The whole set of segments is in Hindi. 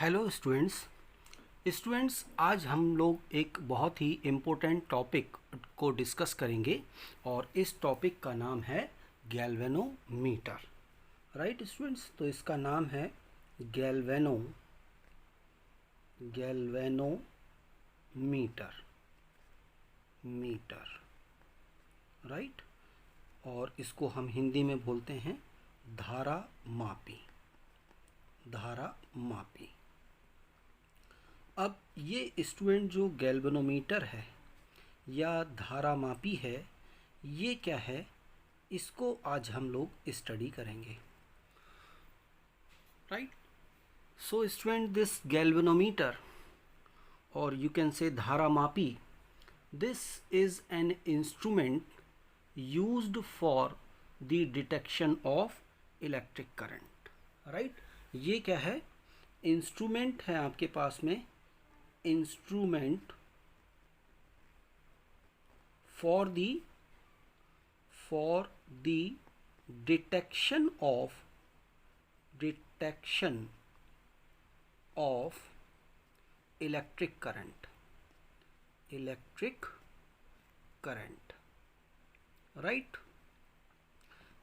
हेलो स्टूडेंट्स, आज हम लोग एक बहुत ही इम्पोर्टेंट टॉपिक को डिस्कस करेंगे और इस टॉपिक का नाम है गैल्वेनोमीटर। राइट स्टूडेंट्स, तो इसका नाम है गैल्वेनोमीटर। राइट, और इसको हम हिंदी में बोलते हैं धारा मापी। अब ये स्टूडेंट जो गैल्वेनोमीटर है या धारा मापी है, ये क्या है, इसको आज हम लोग स्टडी करेंगे। Right, so student, this galvanometer और यू कैन से धारा मापी, this is an instrument used for the detection of electric current. Right, ये क्या है, इंस्ट्रूमेंट है आपके पास में, instrument for the detection of electric current। Right,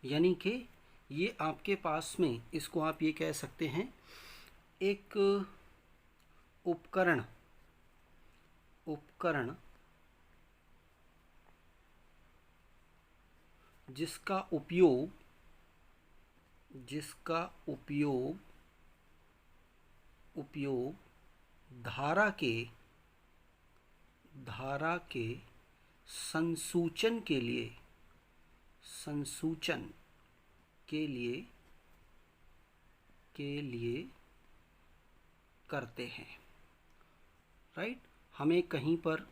यानी कि ये आपके पास में, इसको आप ये कह सकते हैं, एक उपकरण जिसका उपयोग धारा के संसूचन के लिए करते हैं। राइट, हमें कहीं पर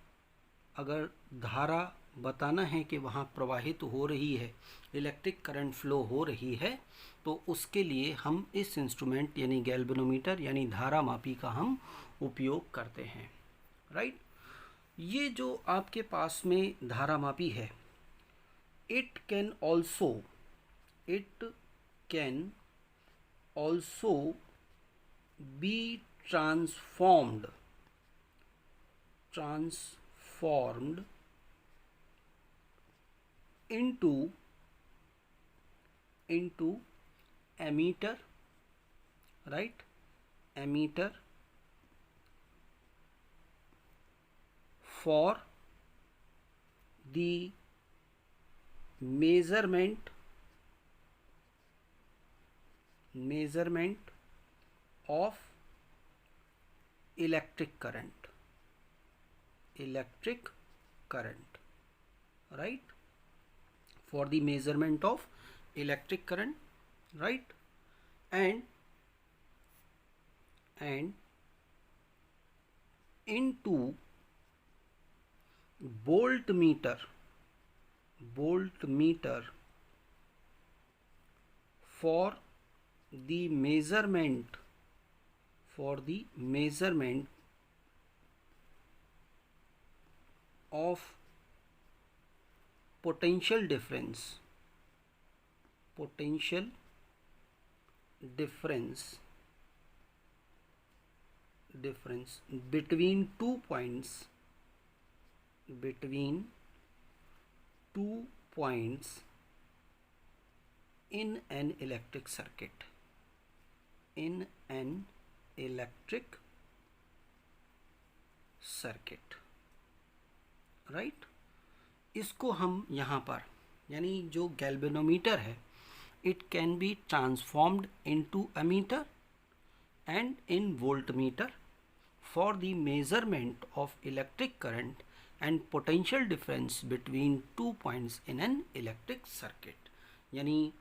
अगर धारा बताना है कि वहाँ प्रवाहित हो रही है, इलेक्ट्रिक करंट फ्लो हो रही है, तो उसके लिए हम इस इंस्ट्रूमेंट यानी गैल्वेनोमीटर यानी धारा मापी का हम उपयोग करते हैं। राइट, ये जो आपके पास में धारा मापी है, it can also be transformed into ammeter, right, ammeter for the measurement of electric current, right, for the measurement of electric current, right, and into voltmeter for the measurement of potential difference between 2 points in an electric circuit, right. इसको हम यहाँ पर, यानी जो गैल्वेनोमीटर है, it can be transformed into ammeter and in voltmeter for the measurement of electric current and potential difference between 2 points in an electric circuit. यानी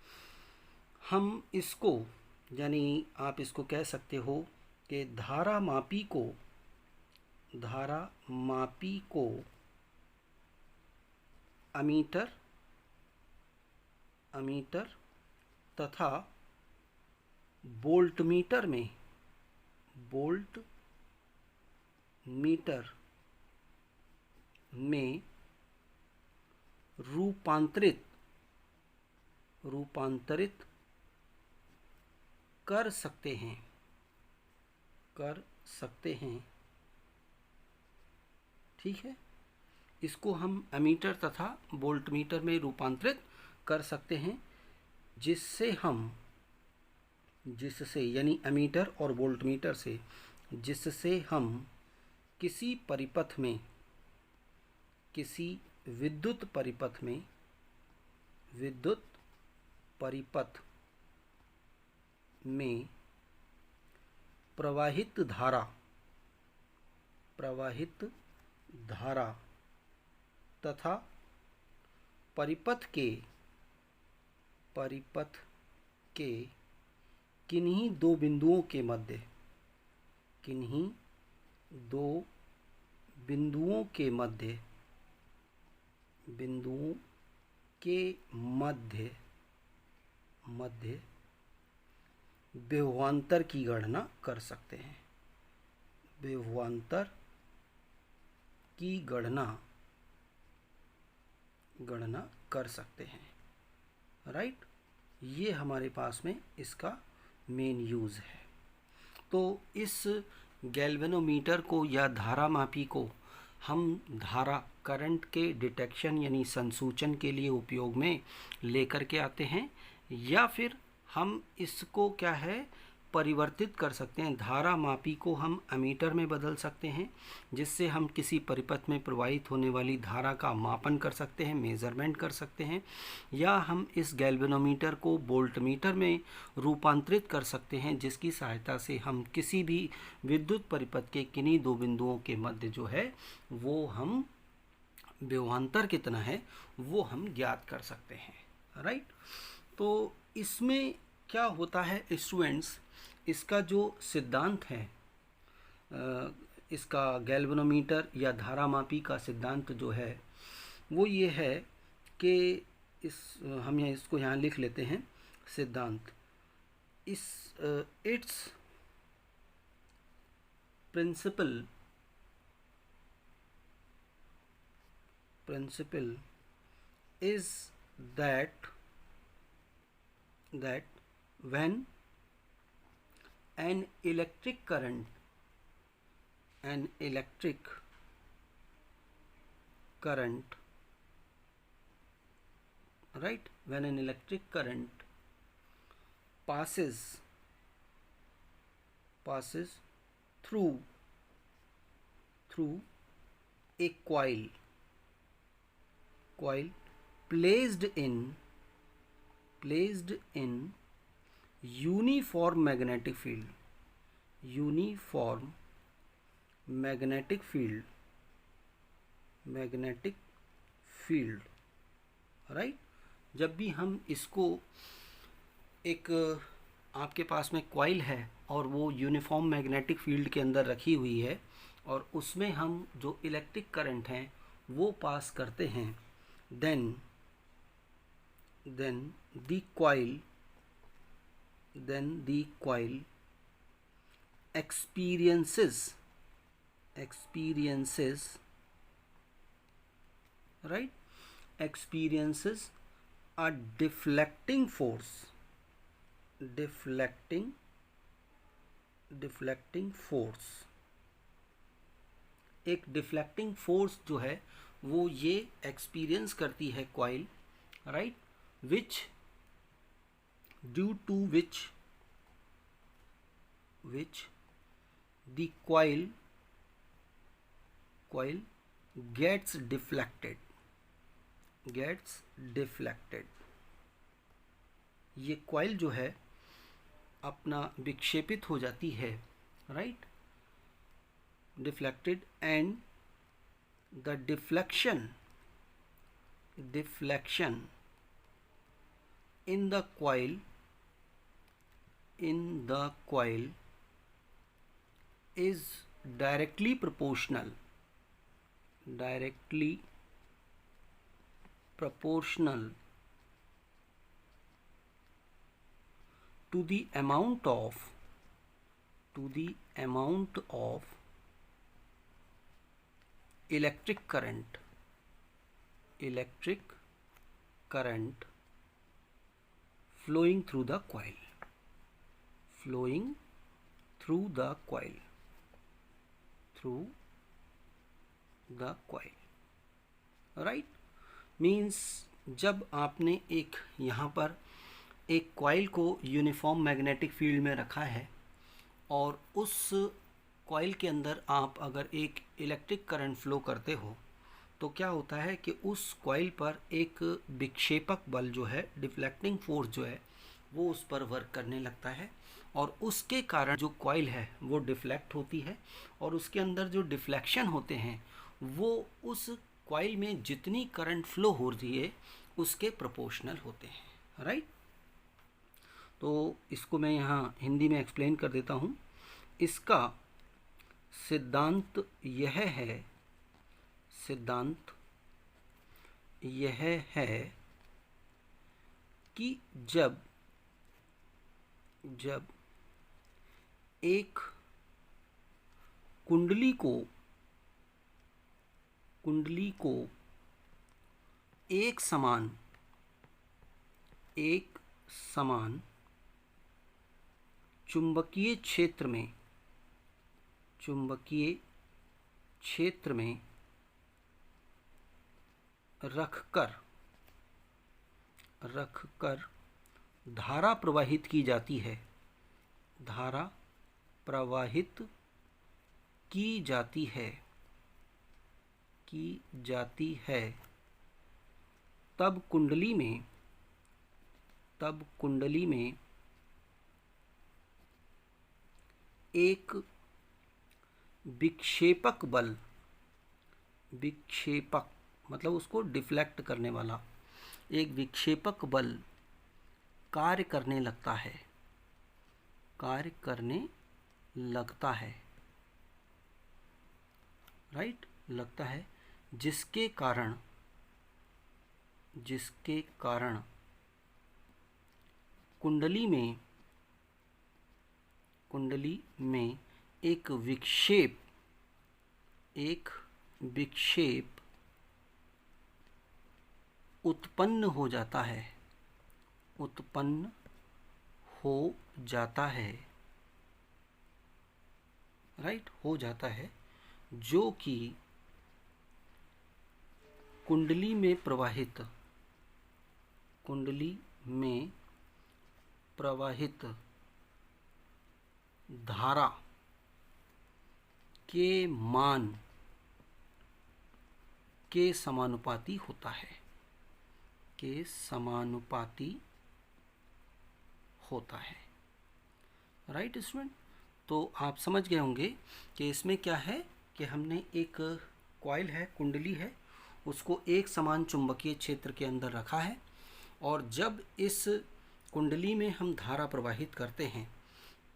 हम इसको, यानी आप इसको कह सकते हो कि धारा मापी को अमीटर तथा वोल्टमीटर में रूपांतरित कर सकते हैं। कर सकते हैं, ठीक है। इसको हम एमीटर तथा वोल्टमीटर में रूपांतरित कर सकते हैं, जिससे यानी एमीटर और वोल्टमीटर से, जिससे हम किसी विद्युत परिपथ में प्रवाहित धारा तथा परिपथ के किन्हीं दो बिंदुओं के मध्य विभवांतर की गणना कर सकते हैं। विभवांतर की गणना कर सकते हैं, राइट। ये हमारे पास में इसका मेन यूज़ है। तो इस गैल्वेनोमीटर को या धारा मापी को हम धारा करंट के डिटेक्शन यानी संसूचन के लिए उपयोग में लेकर के आते हैं, या फिर हम इसको क्या है परिवर्तित कर सकते हैं। धारा मापी को हम एमीटर में बदल सकते हैं, जिससे हम किसी परिपथ में प्रवाहित होने वाली धारा का मापन कर सकते हैं, मेज़रमेंट कर सकते हैं, या हम इस गैल्वेनोमीटर को वोल्टमीटर में रूपांतरित कर सकते हैं, जिसकी सहायता से हम किसी भी विद्युत परिपथ के किन्हीं दो बिंदुओं के मध्य जो है वो हम विभवांतर कितना है वो हम ज्ञात कर सकते हैं, राइट। तो इसमें क्या होता है स्टूडेंट्स, इसका जो सिद्धांत है, इसका गैल्वेनोमीटर या धारा मापी का सिद्धांत जो है वो ये है कि हम इसको यहाँ लिख लेते हैं सिद्धांत। It's principle is that when an electric current right, when an electric current passes through a coil placed in uniform magnetic field, right. जब भी हम इसको एक आपके पास में कॉइल है और वो यूनिफॉर्म मैग्नेटिक फील्ड के अंदर रखी हुई है और उसमें हम जो इलेक्ट्रिक करंट हैं वो पास करते हैं, then the coil experiences a deflecting force, एक डिफ्लेक्टिंग फोर्स जो है वो ये एक्सपीरियंस करती है coil, right, due to which the coil gets deflected. ये कॉइल जो है अपना विक्षेपित हो जाती है, right, deflected, and the deflection in the coil is directly proportional to the amount of electric current flowing through the coil. Through the coil, right. Means जब आपने एक यहाँ पर एक कॉइल को यूनिफॉर्म मैग्नेटिक फील्ड में रखा है और उस कॉइल के अंदर आप अगर एक इलेक्ट्रिक करंट फ्लो करते हो तो क्या होता है कि उस कॉइल पर एक विक्षेपक बल जो है, डिफ्लेक्टिंग फोर्स जो है, वो उस पर वर्क करने लगता है और उसके कारण जो कॉइल है वो डिफ्लेक्ट होती है और उसके अंदर जो डिफ्लेक्शन होते हैं वो उस कॉइल में जितनी करंट फ्लो हो रही है उसके प्रोपोर्शनल होते हैं, राइट। तो इसको मैं यहाँ हिंदी में एक्सप्लेन कर देता हूँ। इसका सिद्धांत यह है कि जब एक कुंडली को एक समान चुंबकीय क्षेत्र में रखकर धारा प्रवाहित की जाती है तब कुंडली में एक विक्षेपक मतलब उसको डिफ्लेक्ट करने वाला एक विक्षेपक बल कार्य करने लगता है, राइट, लगता है, जिसके कारण कुंडली में एक विक्षेप उत्पन्न हो जाता है, जो कि कुंडली में प्रवाहित धारा के मान के समानुपाती होता है, राइट स्टूडेंट। तो आप समझ गए होंगे कि इसमें क्या है कि हमने एक कॉइल है, कुंडली है, उसको एक समान चुंबकीय क्षेत्र के अंदर रखा है और जब इस कुंडली में हम धारा प्रवाहित करते हैं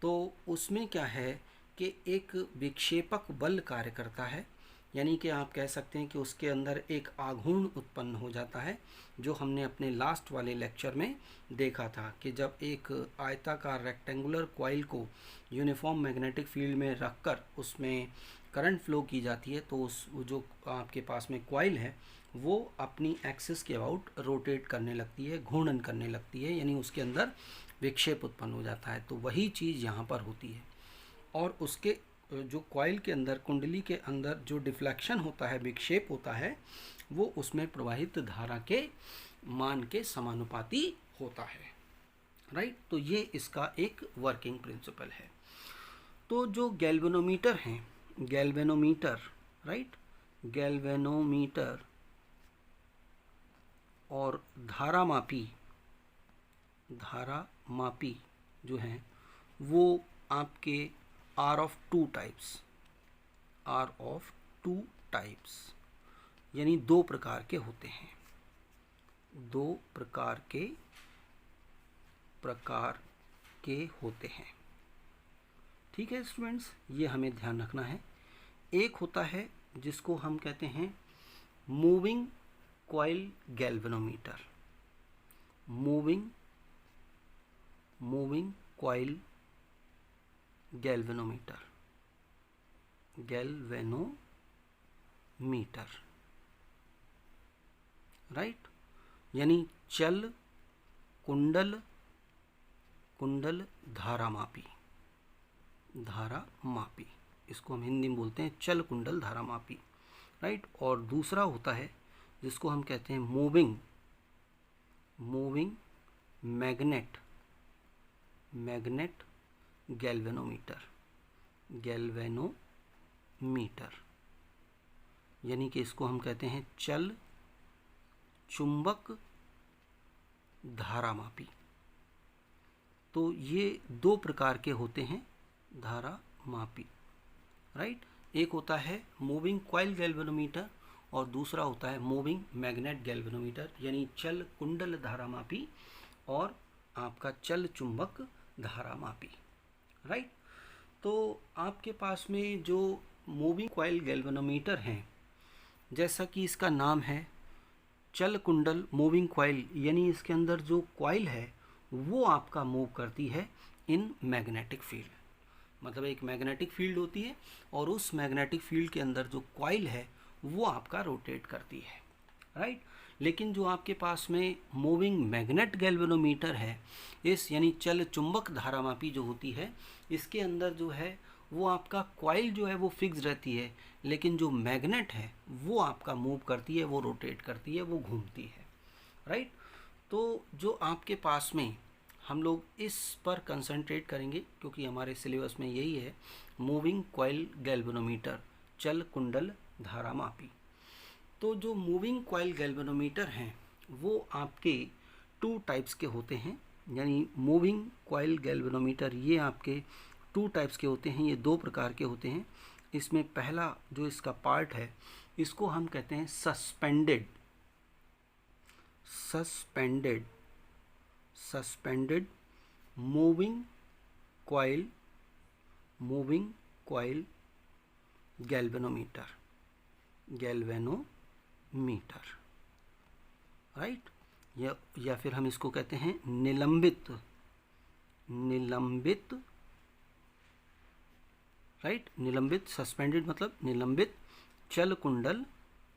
तो उसमें क्या है कि एक विक्षेपक बल कार्य करता है, यानी कि आप कह सकते हैं कि उसके अंदर एक आघूर्ण उत्पन्न हो जाता है, जो हमने अपने लास्ट वाले लेक्चर में देखा था कि जब एक आयताकार रेक्टेंगुलर कॉइल को यूनिफॉर्म मैग्नेटिक फील्ड में रखकर उसमें करंट फ्लो की जाती है तो उस जो आपके पास में कॉइल है वो अपनी एक्सिस के अबाउट रोटेट करने लगती है, घूर्णन करने लगती है, यानी उसके अंदर विक्षेप उत्पन्न हो जाता है। तो वही चीज़ यहाँ पर होती है और उसके जो कॉइल के अंदर, कुंडली के अंदर जो डिफ्लेक्शन होता है, विक्षेप होता है, वो उसमें प्रवाहित धारा के मान के समानुपाती होता है, राइट। तो ये इसका एक वर्किंग प्रिंसिपल है। तो जो गैल्वेनोमीटर हैं, राइट, गैल्वेनोमीटर और धारा मापी जो हैं वो आपके आर ऑफ टू टाइप्स यानी दो प्रकार के होते हैं, ठीक है स्टूडेंट्स, ये हमें ध्यान रखना है। एक होता है जिसको हम कहते हैं moving coil galvanometer, moving coil galvanometer, right, यानी चल कुंडल धारा मापी इसको हम हिंदी में बोलते हैं चल कुंडल धारामापी, राइट। और दूसरा होता है जिसको हम कहते हैं मूविंग मैग्नेट गैल्वेनोमीटर, यानी कि इसको हम कहते हैं चल चुंबक धारामापी। तो ये दो प्रकार के होते हैं धारामापी, राइट। एक होता है मूविंग कॉइल गैल्वेनोमीटर और दूसरा होता है मूविंग मैग्नेट गैल्वेनोमीटर, यानी चल कुंडल धारामापी और आपका चल चुंबक धारामापी, राइट। तो आपके पास में जो मूविंग कॉइल गैल्वेनोमीटर हैं, जैसा कि इसका नाम है चल कुंडल मूविंग कॉइल, यानी इसके अंदर जो कॉइल है वो आपका मूव करती है इन मैग्नेटिक फील्ड, मतलब एक मैग्नेटिक फील्ड होती है और उस मैग्नेटिक फील्ड के अंदर जो कॉइल है वो आपका रोटेट करती है, राइट। लेकिन जो आपके पास में मूविंग मैग्नेट गैल्वेनोमीटर है, इस यानी चल चुंबक धारामापी जो होती है, इसके अंदर जो है वो आपका कॉइल जो है वो फिक्स रहती है, लेकिन जो मैग्नेट है वो आपका मूव करती है, वो रोटेट करती है, वो घूमती है, राइट। तो जो आपके पास में हम लोग इस पर कंसंट्रेट करेंगे क्योंकि हमारे सिलेबस में यही है, मूविंग कॉइल गैल्वेनोमीटर चल कुंडल धारामापी। तो जो मूविंग कॉइल गैल्वेनोमीटर हैं वो आपके 2 टाइप्स के होते हैं, यानी मूविंग कॉइल गैल्वेनोमीटर ये आपके 2 टाइप्स के होते हैं, ये 2 प्रकार के होते हैं। इसमें पहला जो इसका पार्ट है इसको हम कहते हैं suspended moving coil galvanometer, right. या फिर हम इसको कहते हैं निलंबित, राइट। निलंबित, सस्पेंडेड मतलब निलंबित चल कुंडल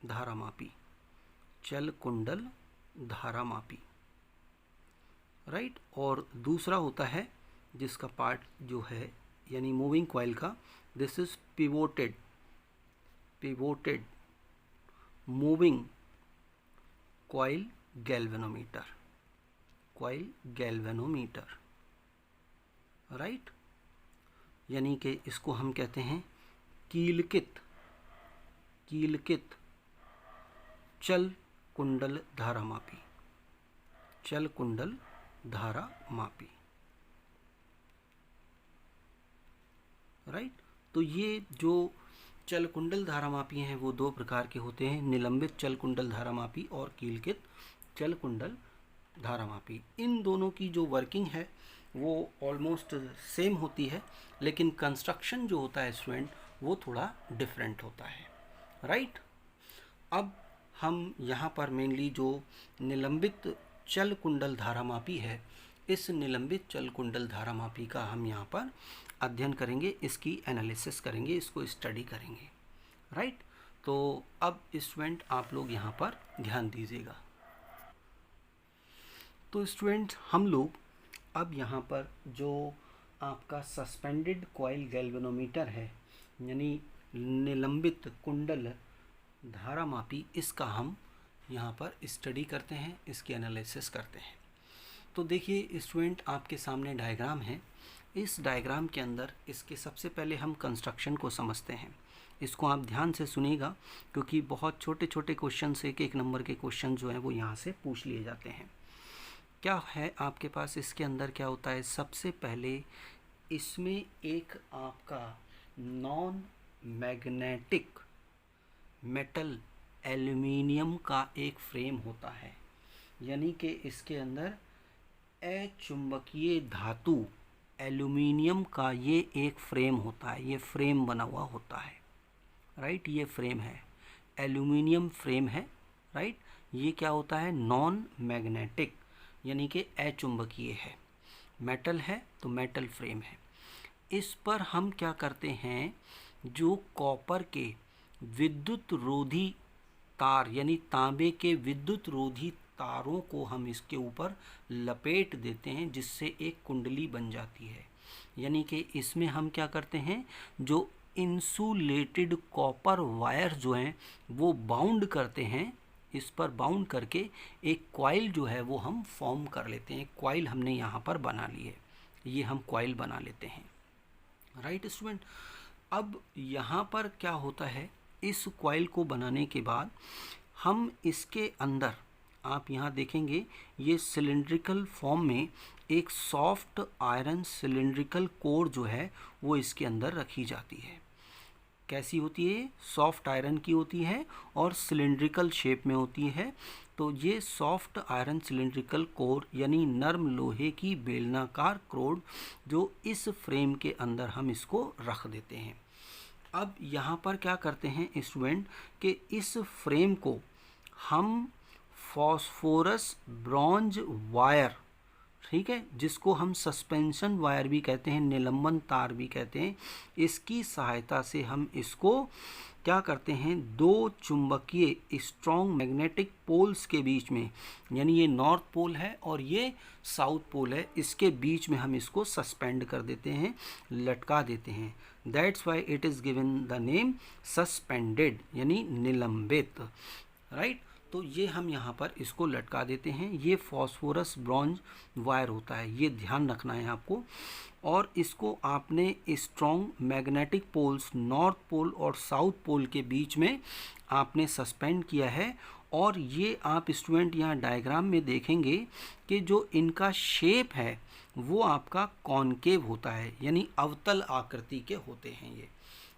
धारामापी, राइट। और दूसरा होता है जिसका पार्ट जो है यानी मूविंग कॉइल का, this is pivoted moving coil galvanometer, right. यानी कि इसको हम कहते हैं कीलकित चल कुंडल धारामापी, राइट। तो ये जो चल कुंडल धारामापी हैं वो 2 प्रकार के होते हैं, निलंबित चल कुंडल धारामापी और कीलकित चल कुंडल धारामापी। इन दोनों की जो वर्किंग है वो ऑलमोस्ट सेम होती है, लेकिन कंस्ट्रक्शन जो होता है स्टूडेंट वो थोड़ा डिफरेंट होता है, राइट। अब हम यहाँ पर मेनली जो निलंबित चल कुंडल धारामापी है, इस निलंबित चल कुंडल धारामापी का हम यहाँ पर अध्ययन करेंगे, इसकी एनालिसिस करेंगे, इसको स्टडी करेंगे, राइट। तो अब स्टूडेंट आप लोग यहाँ पर ध्यान दीजिएगा। तो स्टूडेंट हम लोग अब यहाँ पर जो आपका सस्पेंडेड कॉइल गैल्वेनोमीटर है, यानी निलंबित कुंडल धारामापी, इसका हम यहाँ पर स्टडी करते हैं, इसकी एनालिसिस करते हैं। तो देखिए स्टूडेंट आपके सामने डायग्राम है, इस डायग्राम के अंदर इसके सबसे पहले हम कंस्ट्रक्शन को समझते हैं। इसको आप ध्यान से सुनिएगा क्योंकि बहुत छोटे छोटे क्वेश्चन से 1 नंबर के क्वेश्चन जो हैं वो यहाँ से पूछ लिए जाते हैं। क्या है आपके पास, इसके अंदर क्या होता है, सबसे पहले इसमें एक आपका नॉन मैग्नेटिक मेटल एल्युमिनियम का एक फ्रेम होता है, यानी कि इसके अंदर अचुंबकीय धातु एल्युमिनियम का ये एक फ्रेम होता है, ये फ्रेम बना हुआ होता है, राइट। ये फ्रेम है, एल्युमिनियम फ्रेम है, राइट। ये क्या होता है, नॉन मैग्नेटिक यानी कि अचुंबकीय है, मेटल है तो मेटल फ्रेम है। इस पर हम क्या करते हैं, जो कॉपर के विद्युत रोधी तार यानी तांबे के विद्युत रोधी तारों को हम इसके ऊपर लपेट देते हैं, जिससे एक कुंडली बन जाती है। यानी कि इसमें हम क्या करते हैं, जो इंसुलेटेड कॉपर वायर जो हैं वो बाउंड करते हैं, इस पर बाउंड करके एक कॉइल जो है वो हम फॉर्म कर लेते हैं। कॉइल हमने यहाँ पर बना ली है, ये हम कॉइल बना लेते हैं। राइट स्टूडेंट, अब यहाँ पर क्या होता है, इस कॉइल को बनाने के बाद हम इसके अंदर, आप यहाँ देखेंगे ये सिलिंड्रिकल फॉर्म में एक सॉफ्ट आयरन सिलिंड्रिकल कोर जो है वो इसके अंदर रखी जाती है। कैसी होती है? सॉफ्ट आयरन की होती है और सिलिंड्रिकल शेप में होती है। तो ये सॉफ्ट आयरन सिलिंड्रिकल कोर यानी नर्म लोहे की बेलनाकार क्रोड जो इस फ्रेम के अंदर हम इसको रख देते हैं। अब यहाँ पर क्या करते हैं स्टूडेंट कि इस फ्रेम को हम फॉस्फोरस ब्रॉन्ज वायर, ठीक है, जिसको हम सस्पेंशन वायर भी कहते हैं, निलंबन तार भी कहते हैं, इसकी सहायता से हम इसको क्या करते हैं, दो चुंबकीय स्ट्रॉन्ग मैग्नेटिक पोल्स के बीच में, यानी ये नॉर्थ पोल है और ये साउथ पोल है, इसके बीच में हम इसको सस्पेंड कर देते हैं, लटका देते हैं। That's why it is given the name suspended यानी निलंबित। राइट, तो ये हम यहाँ पर इसको लटका देते हैं। ये फॉस्फोरस ब्रॉन्ज वायर होता है, ये ध्यान रखना है आपको। और इसको आपने strong magnetic poles north pole और साउथ पोल के बीच में आपने सस्पेंड किया है। और ये आप स्टूडेंट यहाँ डायग्राम में देखेंगे कि जो इनका शेप है वो आपका कॉनकेव होता है, यानी अवतल आकृति के होते हैं ये।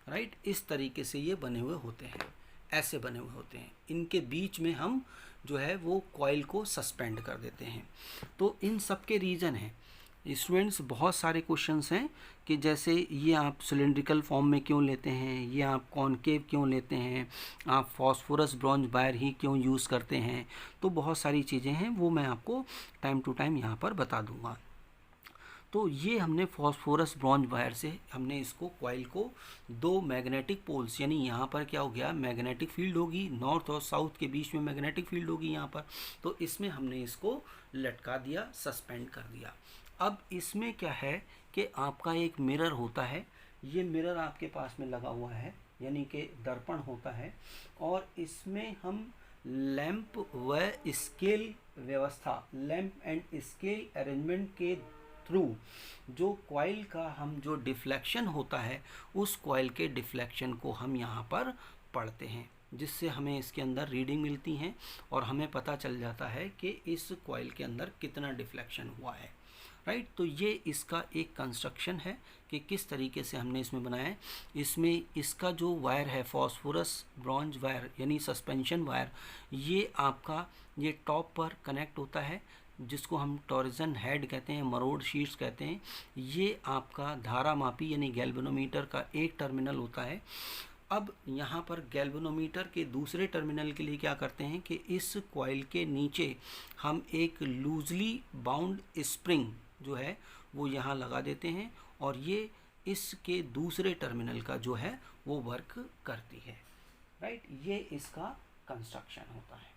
राइट, इस तरीके से ये बने हुए होते हैं, ऐसे बने हुए होते हैं। इनके बीच में हम जो है वो कॉइल को सस्पेंड कर देते हैं। तो इन सब के रीज़न हैं स्टूडेंट्स, बहुत सारे क्वेश्चंस हैं कि जैसे ये आप सिलिंड्रिकल फॉर्म में क्यों लेते हैं, ये आप कॉनकेव क्यों लेते हैं, आप फॉस्फोरस ब्रॉन्ज वायर ही क्यों यूज़ करते हैं। तो बहुत सारी चीज़ें हैं, वो मैं आपको टाइम टू टाइम यहाँ पर बता दूँगा। तो ये हमने फॉस्फोरस ब्रॉन्ज वायर से हमने इसको कॉइल को दो मैग्नेटिक पोल्स, यानी यहाँ पर क्या हो गया, मैग्नेटिक फील्ड होगी, नॉर्थ और साउथ के बीच में मैग्नेटिक फील्ड होगी यहाँ पर, तो इसमें हमने इसको लटका दिया, सस्पेंड कर दिया। अब इसमें क्या है कि आपका एक मिरर होता है, ये मिरर आपके पास में लगा हुआ है, यानी कि दर्पण होता है, और इसमें हम लैंप व स्केल व्यवस्था, लैंप एंड स्केल अरेंजमेंट के थ्रू जो कॉइल का हम जो डिफ्लेक्शन होता है उस कॉइल के डिफ्लेक्शन को हम यहाँ पर पढ़ते हैं, जिससे हमें इसके अंदर रीडिंग मिलती हैं और हमें पता चल जाता है कि इस कॉइल के अंदर कितना डिफ्लेक्शन हुआ है। राइट, तो ये इसका एक कंस्ट्रक्शन है कि किस तरीके से हमने इसमें बनाया है। इसमें इसका जो वायर है फॉस्फोरस ब्रॉन्ज वायर यानी सस्पेंशन वायर, ये आपका ये टॉप पर कनेक्ट होता है, जिसको हम टॉरिजन हेड कहते हैं, मरोड़ शीर्ष कहते हैं। ये आपका धारा मापी यानी गैल्वेनोमीटर का एक टर्मिनल होता है। अब यहाँ पर गैल्वेनोमीटर के दूसरे टर्मिनल के लिए क्या करते हैं कि इस कॉइल के नीचे हम एक लूजली बाउंड स्प्रिंग जो है वो यहाँ लगा देते हैं, और ये इसके दूसरे टर्मिनल का जो है वो वर्क करती है। राइट, ये इसका कंस्ट्रक्शन होता है।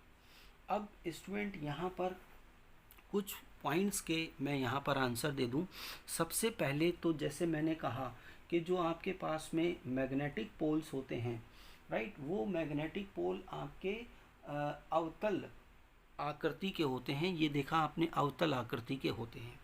अब स्टूडेंट यहाँ पर कुछ पॉइंट्स के मैं यहाँ पर आंसर दे दूँ। सबसे पहले तो जैसे मैंने कहा कि जो आपके पास में मैग्नेटिक पोल्स होते हैं, राइट, वो मैग्नेटिक पोल आपके अवतल आकृति के होते हैं। ये देखा आपने, अवतल आकृति के होते हैं।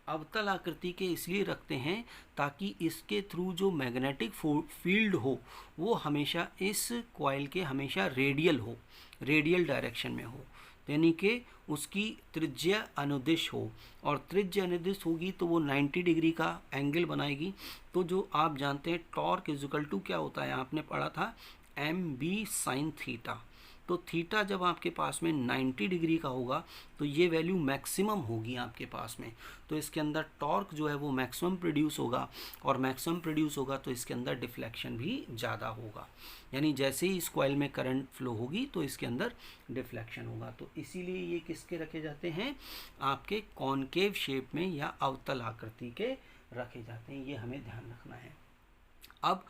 अवतल आकृति के इसलिए रखते हैं ताकि इसके थ्रू जो मैग्नेटिक फील्ड हो वो हमेशा इस कॉइल के हमेशा रेडियल हो, रेडियल डायरेक्शन में हो, यानी कि उसकी त्रिज्या अनुदिश हो, और त्रिज्या अनुदिश होगी तो वो 90 डिग्री का एंगल बनाएगी। तो जो आप जानते हैं टॉर्क इक्वल टू क्या होता है, आपने पढ़ा था mb sin थीटा। तो थीटा जब आपके पास में 90 डिग्री का होगा तो ये वैल्यू मैक्सिमम होगी आपके पास में, तो इसके अंदर टॉर्क जो है वो मैक्सिमम प्रोड्यूस होगा, और मैक्सिमम प्रोड्यूस होगा तो इसके अंदर डिफ्लेक्शन भी ज़्यादा होगा, यानी जैसे ही इस कॉइल में करंट फ्लो होगी तो इसके अंदर डिफ्लेक्शन होगा। तो इसीलिए ये किसके रखे जाते हैं, आपके कॉनकेव शेप में या अवतल आकृति के रखे जाते हैं, ये हमें ध्यान रखना है। अब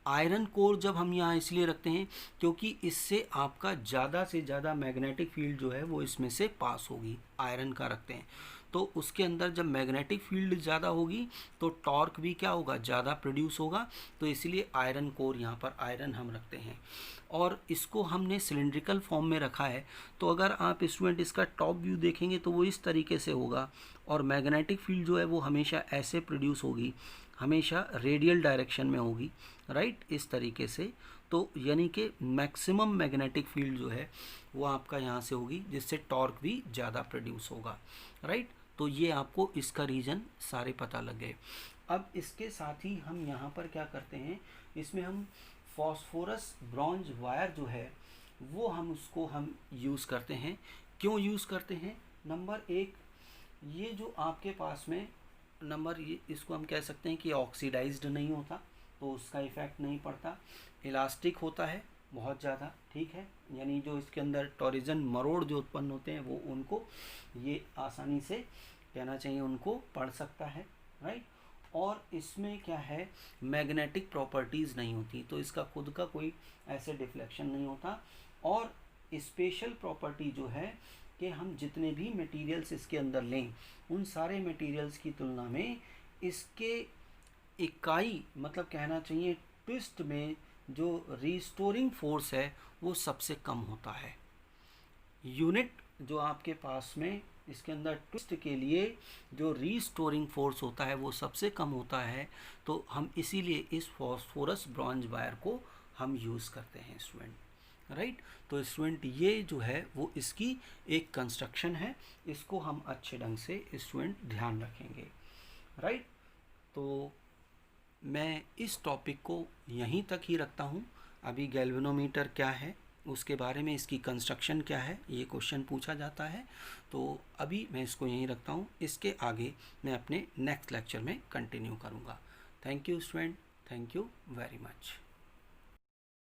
आयरन कोर जब हम यहाँ इसलिए रखते हैं क्योंकि इससे आपका ज़्यादा से ज़्यादा मैग्नेटिक फील्ड जो है वो इसमें से पास होगी, आयरन का रखते हैं। तो उसके अंदर जब मैग्नेटिक फील्ड ज़्यादा होगी तो टॉर्क भी क्या होगा, ज़्यादा प्रोड्यूस होगा। तो इसलिए आयरन कोर, यहाँ पर आयरन हम रखते हैं और इसको हमने सिलिंड्रिकल फॉर्म में रखा है। तो अगर आप स्टूडेंट इसका टॉप व्यू देखेंगे तो वो इस तरीके से होगा और मैग्नेटिक फील्ड जो है वो हमेशा ऐसे प्रोड्यूस होगी, हमेशा रेडियल डायरेक्शन में होगी, राइट, इस तरीके से। तो यानी कि मैक्सिमम मैग्नेटिक फील्ड जो है वो आपका यहाँ से होगी, जिससे टॉर्क भी ज़्यादा प्रोड्यूस होगा, राइट। तो ये आपको इसका रीज़न सारे पता लग गए। अब इसके साथ ही हम यहाँ पर क्या करते हैं, इसमें हम फॉस्फोरस ब्रॉन्ज वायर जो है वो हम उसको हम यूज़ करते हैं। क्यों यूज़ करते हैं? नंबर एक, ये जो आपके पास में नंबर, ये इसको हम कह सकते हैं कि ऑक्सीडाइज्ड नहीं होता, तो उसका इफ़ेक्ट नहीं पड़ता। इलास्टिक होता है बहुत ज़्यादा, ठीक है, यानी जो इसके अंदर टॉरिजन मरोड़ जो उत्पन्न होते हैं वो उनको ये आसानी से कहना चाहिए उनको पढ़ सकता है, राइट। और इसमें क्या है, मैग्नेटिक प्रॉपर्टीज़ नहीं होती, तो इसका खुद का कोई ऐसे डिफ्लेक्शन नहीं होता। और स्पेशल प्रॉपर्टी जो है कि हम जितने भी मटेरियल्स इसके अंदर लें उन सारे मटेरियल्स की तुलना में इसके इकाई, मतलब कहना चाहिए ट्विस्ट में जो रिस्टोरिंग फोर्स है वो सबसे कम होता है। यूनिट जो आपके पास में इसके अंदर ट्विस्ट के लिए जो रिस्टोरिंग फोर्स होता है वो सबसे कम होता है। तो हम इसीलिए इस फॉस्फोरस ब्रॉन्ज वायर को हम यूज़ करते हैं स्टूडेंट, राइट। तो स्टूडेंट ये जो है वो इसकी एक कंस्ट्रक्शन है, इसको हम अच्छे ढंग से स्टूडेंट ध्यान रखेंगे, राइट। तो मैं इस टॉपिक को यहीं तक ही रखता हूँ। अभी गैल्वेनोमीटर क्या है उसके बारे में, इसकी कंस्ट्रक्शन क्या है, ये क्वेश्चन पूछा जाता है, तो अभी मैं इसको यहीं रखता हूँ। इसके आगे मैं अपने नेक्स्ट लेक्चर में कंटिन्यू करूँगा। Thank you student, thank you very much.